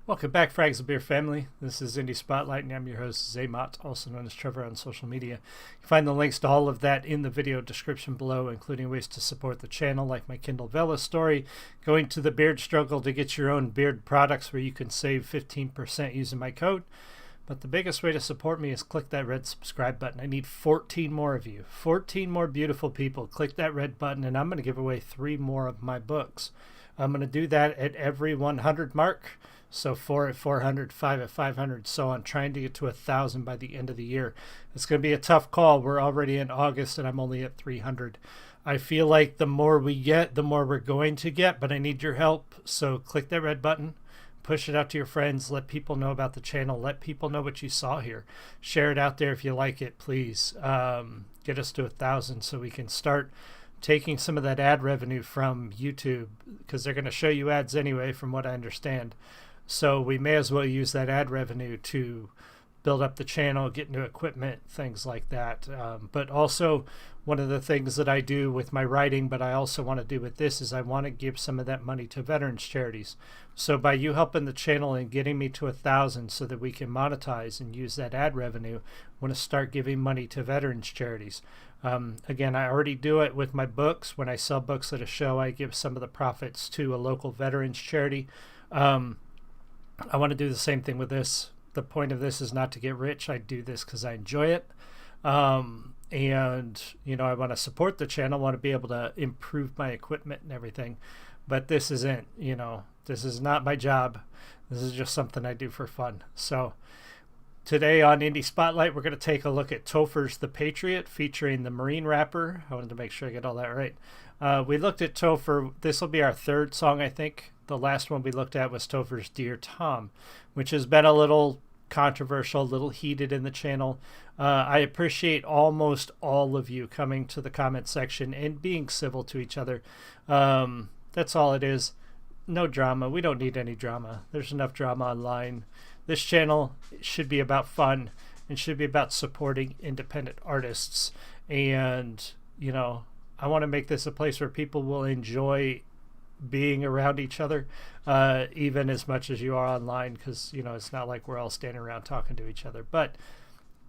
Welcome back, Frags of Beer family. This is Indie Spotlight, and I'm your host, Zaymot, also known as Trevor on social media. You can find the links to all of that in the video description below, including ways to support the channel, like my Kindle Vella story, going to the Beard Struggle to get your own beard products where you can save 15% using my code. But the biggest way to support me is click that red subscribe button. I need 14 more of you, 14 more beautiful people. Click that red button, and I'm going to give away 3 more of my books. I'm going to do that at every 100 mark. So 4 at 400, 5 at 500, so on, trying to get to 1,000 by the end of the year. It's going to be a tough call. We're already in August, and I'm only at 300. I feel like the more we get, the more we're going to get, but I need your help. So click that red button, push it out to your friends, let people know about the channel, let people know what you saw here. Share it out there if you like it, please. Get us to 1,000 so we can start taking some of that ad revenue from YouTube, because they're going to show you ads anyway, from what I understand. So we may as well use that ad revenue to build up the channel, get new equipment, things like that. But also, one of the things that I do with my writing, but I also want to do with this, is I want to give some of that money to veterans charities. So by you helping the channel and getting me to 1,000 so that we can monetize and use that ad revenue, I want to start giving money to veterans charities. Again, I already do it with my books. When I sell books at a show, I give some of the profits to a local veterans charity. I want to do the same thing with this. The point of this is not to get rich. I do this because I enjoy it. And, you know, I want to support the channel. I want to be able to improve my equipment and everything. But this isn't, you know, this is not my job. This is just something I do for fun. So today on Indie Spotlight, we're going to take a look at Topher's The Patriot, featuring the Marine rapper. I wanted to make sure I get all that right. We looked at Topher. This will be our 3rd song, I think. The last one we looked at was Topher's Dear Tom, which has been a little controversial, a little heated in the channel. I appreciate almost all of you coming to the comment section and being civil to each other. That's all it is. No drama. We don't need any drama. There's enough drama online. This channel should be about fun and should be about supporting independent artists. And, you know, I want to make this a place where people will enjoy being around each other, even as much as you are online, because, you know, it's not like we're all standing around talking to each other. But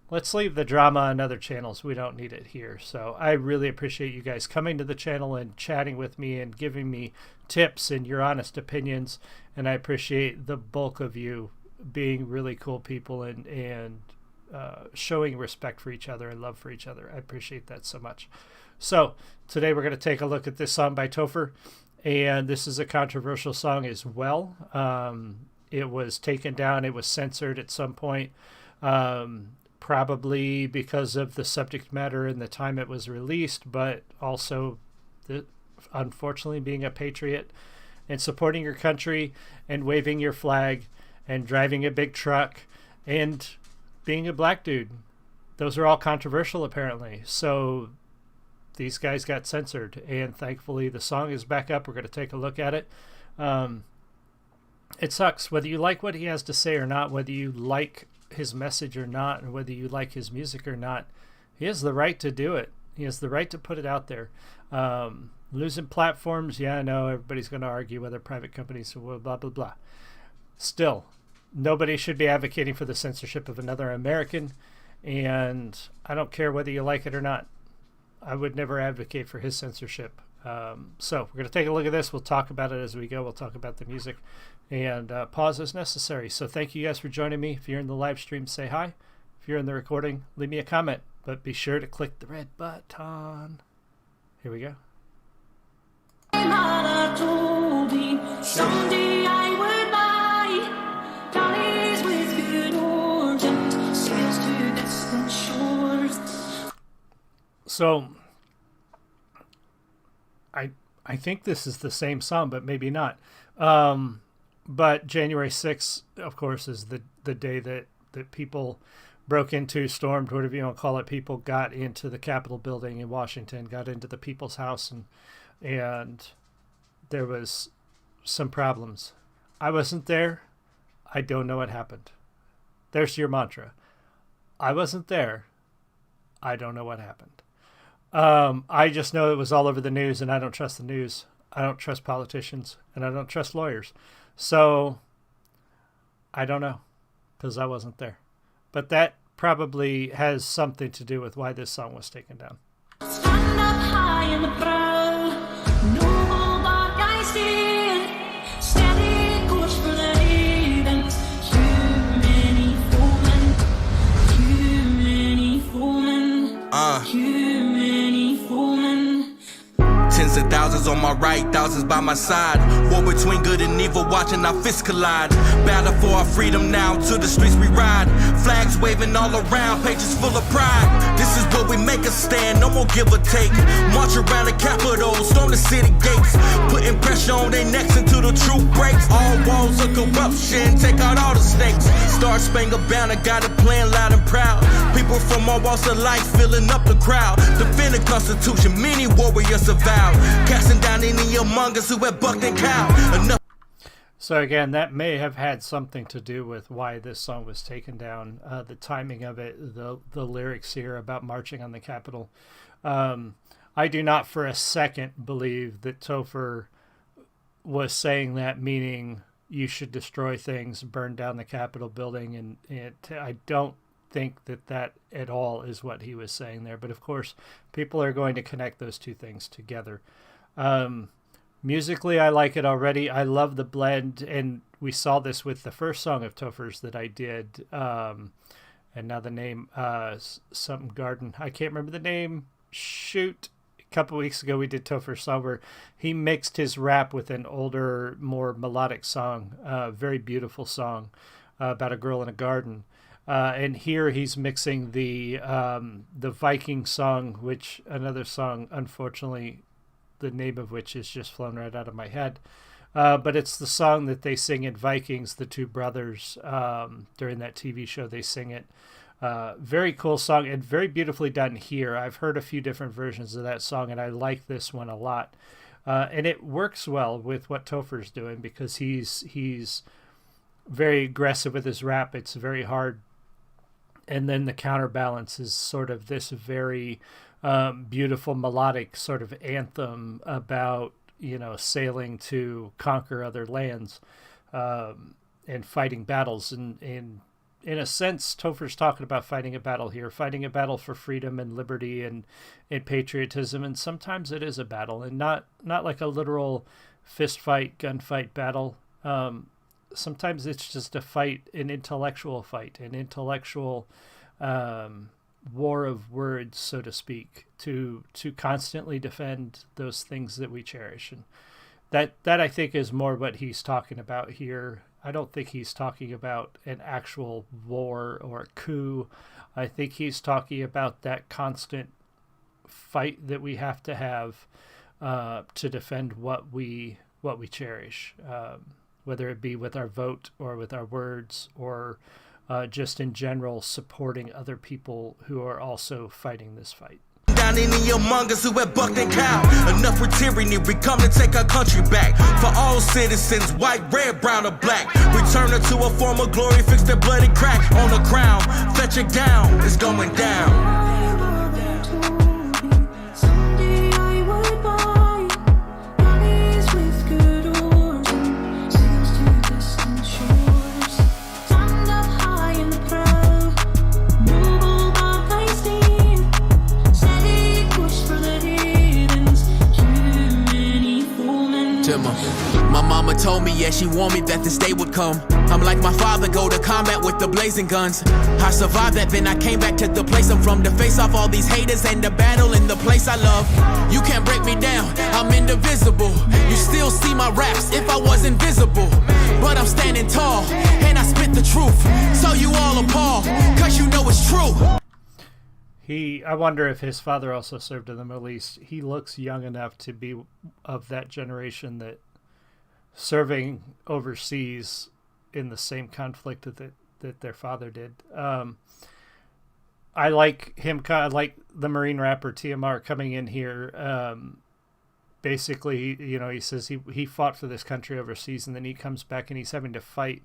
let's leave the drama on other channels. We don't need it here. So I really appreciate you guys coming to the channel and chatting with me and giving me tips and your honest opinions. And I appreciate the bulk of you being really cool people and showing respect for each other and love for each other. I appreciate that so much. So today we're going to take a look at this song by Topher. And this is a controversial song as well. It was taken down. It was censored at some point, probably because of the subject matter and the time it was released, but also, unfortunately, being a patriot and supporting your country and waving your flag and driving a big truck and being a black dude. Those are all controversial, apparently. So these guys got censored, and thankfully the song is back up. We're going to take a look at it. It sucks, whether you like what he has to say or not, whether you like his message or not, and whether you like his music or not. He has the right to do it. He has the right to put it out there. Losing platforms, yeah, I know everybody's going to argue whether private companies, blah, blah, blah. Still, nobody should be advocating for the censorship of another American, and I don't care whether you like it or not. I would never advocate for his censorship. So we're going to take a look at this. We'll talk about it as we go. We'll talk about the music, and pause as necessary. So thank you guys for joining me. If you're in the live stream, say hi. If you're in the recording, leave me a comment. But be sure to click the red button. Here we go. Someday I would buy dollies with good origin, sails to distant shores. So I think this is the same song, but maybe not. But January 6th, of course, is the day that people broke into, stormed, whatever you want to call it. People got into the Capitol building in Washington, got into the People's House, and there was some problems. I wasn't there. I don't know what happened. There's your mantra. I wasn't there. I don't know what happened. I just know it was all over the news, and I don't trust the news. I don't trust politicians, and I don't trust lawyers. So I don't know, because I wasn't there. But that probably has something to do with why this song was taken down. Stand up high in the proud, noble dark I steer, steady course for the heathens. Too many foemen, too many foemen, too many foemen. Tens of thousands on my right, thousands by my side. War between good and evil, watching our fists collide. Battle for our freedom now, to the streets we ride. Flags waving all around, pages full of pride. This is where we make a stand, no more give or take. March around the Capitol, storm the city gates. Putting pressure on their necks until the truth breaks. All walls of corruption, take out all the snakes. Star Spangled Banner, got it playing loud and proud. People from all walks of life filling up the crowd. Defend the Constitution, many warriors have vowed. Casting down any among us who have bucked and cowed. Enough. So again, that may have had something to do with why this song was taken down. The timing of it, the lyrics here about marching on the Capitol. I do not for a second believe that Topher was saying that, meaning you should destroy things, burn down the Capitol building, and I don't think that at all is what he was saying there. But of course, people are going to connect those two things together. Musically, I like it already. I love the blend, and we saw this with the first song of Topher's that I did. And now the name, something Garden. I can't remember the name. Shoot. A couple weeks ago, we did Topher's song where he mixed his rap with an older, more melodic song. Very beautiful song about a girl in a garden. And here he's mixing the Viking song, which another song, unfortunately, the name of which is just flown right out of my head. But it's the song that they sing in Vikings, the two brothers, during that TV show. They sing it. Very cool song and very beautifully done here. I've heard a few different versions of that song, and I like this one a lot. And it works well with what Topher's doing because he's very aggressive with his rap. It's very hard. And then the counterbalance is sort of this very beautiful melodic sort of anthem about, sailing to conquer other lands and fighting battles. And in a sense, Topher's talking about fighting a battle here, fighting a battle for freedom and liberty and patriotism. And sometimes it is a battle, and not like a literal fist fight, gunfight battle. Sometimes it's just a fight, an intellectual fight, an intellectual war of words, so to speak, to constantly defend those things that we cherish. And that I think is more what he's talking about here. I don't think he's talking about an actual war or a coup. I think he's talking about that constant fight that we have to have to defend what we cherish. Whether it be with our vote or with our words or just in general supporting other people who are also fighting this fight. Down any among us who have bucked and cowed. Enough with tyranny, we come to take our country back. For all citizens, white, red, brown, or black. Return her to a form of glory, fix the bloody crack on the crown. Fetch it down, it's going down. Someday I would buy galleys with good oars and sails to distant shores. Stand up high in the proud, noble bark I steer, steady course for the heathens. Too many foemen. My mama told me, yeah, she warned me that this day would come. I'm like my father, go to combat with the blazing guns. I survived that, then I came back to the place I'm from to face off all these haters and the battle in the place I love. You can't break me down, I'm indivisible. You still see my raps if I was invisible. But I'm standing tall, and I spit the truth. So you all appalled, cause you know it's true. I wonder if his father also served in the Middle East. He looks young enough to be of that generation that serving overseas in the same conflict that their father did. I like him, I like the Marine rapper TMR coming in here. Basically, he says he fought for this country overseas, and then he comes back and he's having to fight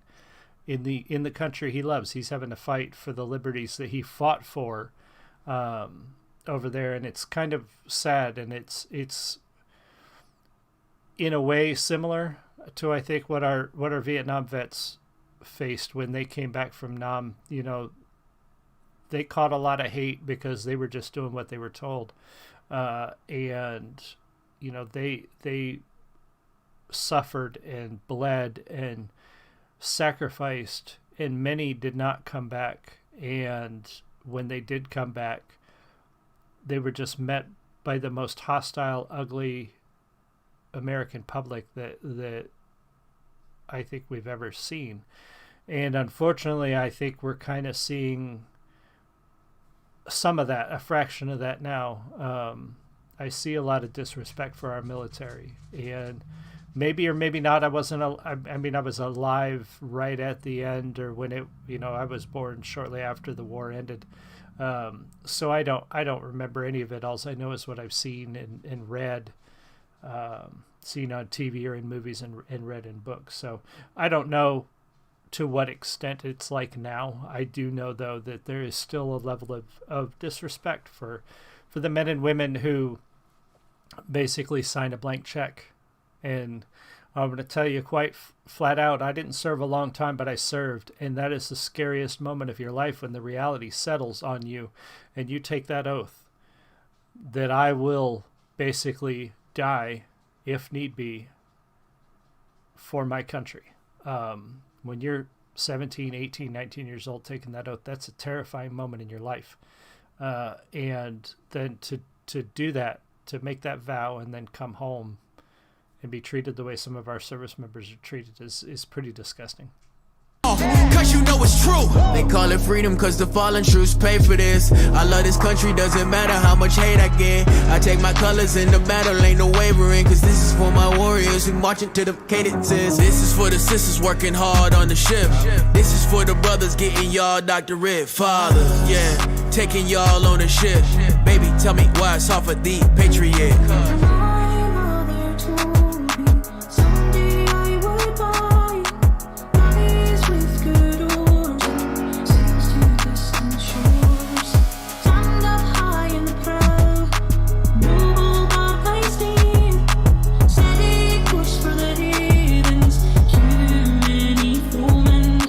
in the country he loves. He's having to fight for the liberties that he fought for over there, and it's kind of sad, and it's in a way similar to, I think, what our Vietnam vets faced when they came back from Nam. You know, they caught a lot of hate because they were just doing what they were told. And, you know, they suffered and bled and sacrificed, and many did not come back. And when they did come back, they were just met by the most hostile, ugly American public that I think we've ever seen. And unfortunately, I think we're kind of seeing some of that, a fraction of that now. I see a lot of disrespect for our military, and maybe or maybe not. I was alive right at the end, or when it, you know, I was born shortly after the war ended. So I don't remember any of it. All I know is what I've seen and read, seen on TV or in movies and read in books. So I don't know to what extent it's like now. I do know, though, that there is still a level of disrespect for the men and women who basically sign a blank check. And I'm going to tell you quite flat out, I didn't serve a long time, but I served. And that is the scariest moment of your life, when the reality settles on you and you take that oath that I will basically die, if need be, for my country. When you're 17, 18, 19 years old taking that oath, that's a terrifying moment in your life. And then to do that, to make that vow and then come home and be treated the way some of our service members are treated is pretty disgusting. Cause you know it's true. They call it freedom cause the fallen troops pay for this. I love this country, doesn't matter how much hate I get. I take my colors in the battle, ain't no wavering. Cause this is for my warriors who marching to the cadences. This is for the sisters working hard on the ship. This is for the brothers getting y'all doctorate. Father, yeah, taking y'all on the ship. Baby, tell me why it's hard for the Patriot. My mother told me someday I would buy bodies with good origin, sails to distant shores. Stand up high in the prow, noble but they steam. Steady push for the heathens. Too many foemen,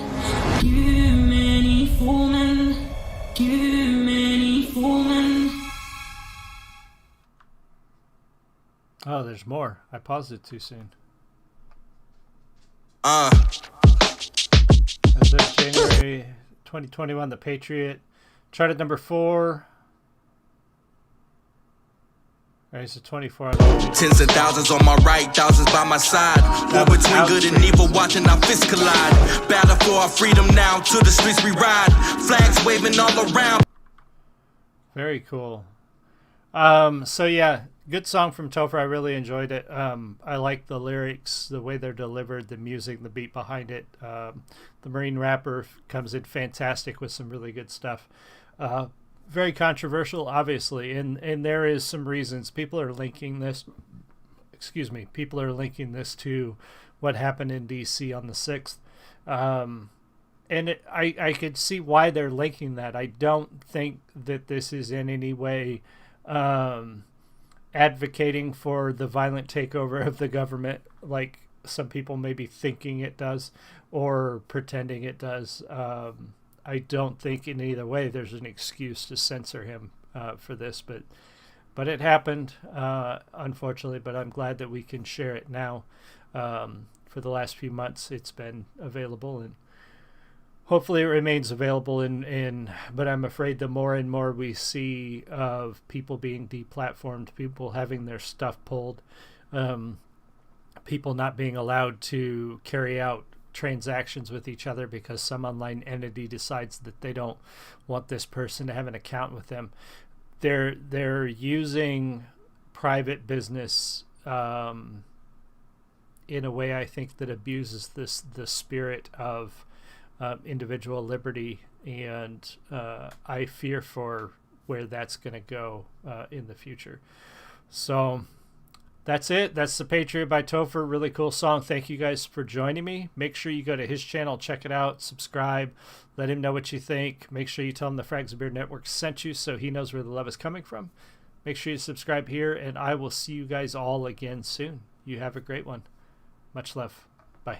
too many foemen, too many foemen. Oh, there's more. I paused it too soon. As of January 2021, the Patriot charted number 4. Raised to 24. Tens of thousands on my right, thousands by my side. War between good and evil, watching our fists collide. Battle for our freedom now, to the streets we ride. Flags waving all around. Very cool. So yeah, good song from Topher. I really enjoyed it. I like the lyrics, the way they're delivered, the music, the beat behind it. The Marine rapper comes in fantastic with some really good stuff. Very controversial, obviously, and there is some reasons. People are linking this to what happened in DC on the 6th. And I could see why they're linking that. I don't think that this is in any way advocating for the violent takeover of the government, like some people may be thinking it does or pretending it does. I don't think in either way there's an excuse to censor him for this, but it happened, unfortunately. But I'm glad that we can share it now. For the last few months, it's been available, and hopefully it remains available. But I'm afraid the more and more we see of people being deplatformed, people having their stuff pulled, people not being allowed to carry out transactions with each other because some online entity decides that they don't want this person to have an account with them. They're using private business in a way, I think, that abuses the spirit of individual liberty, and I fear for where that's going to go in the future. So that's it. That's The Patriot by Topher. Really cool song. Thank you guys for joining me. Make sure you go to his channel, check it out, subscribe, let him know what you think. Make sure you tell him the Frags of Beard Network sent you so he knows where the love is coming from. Make sure you subscribe here, and I will see you guys all again soon. You have a great one. Much love. Bye.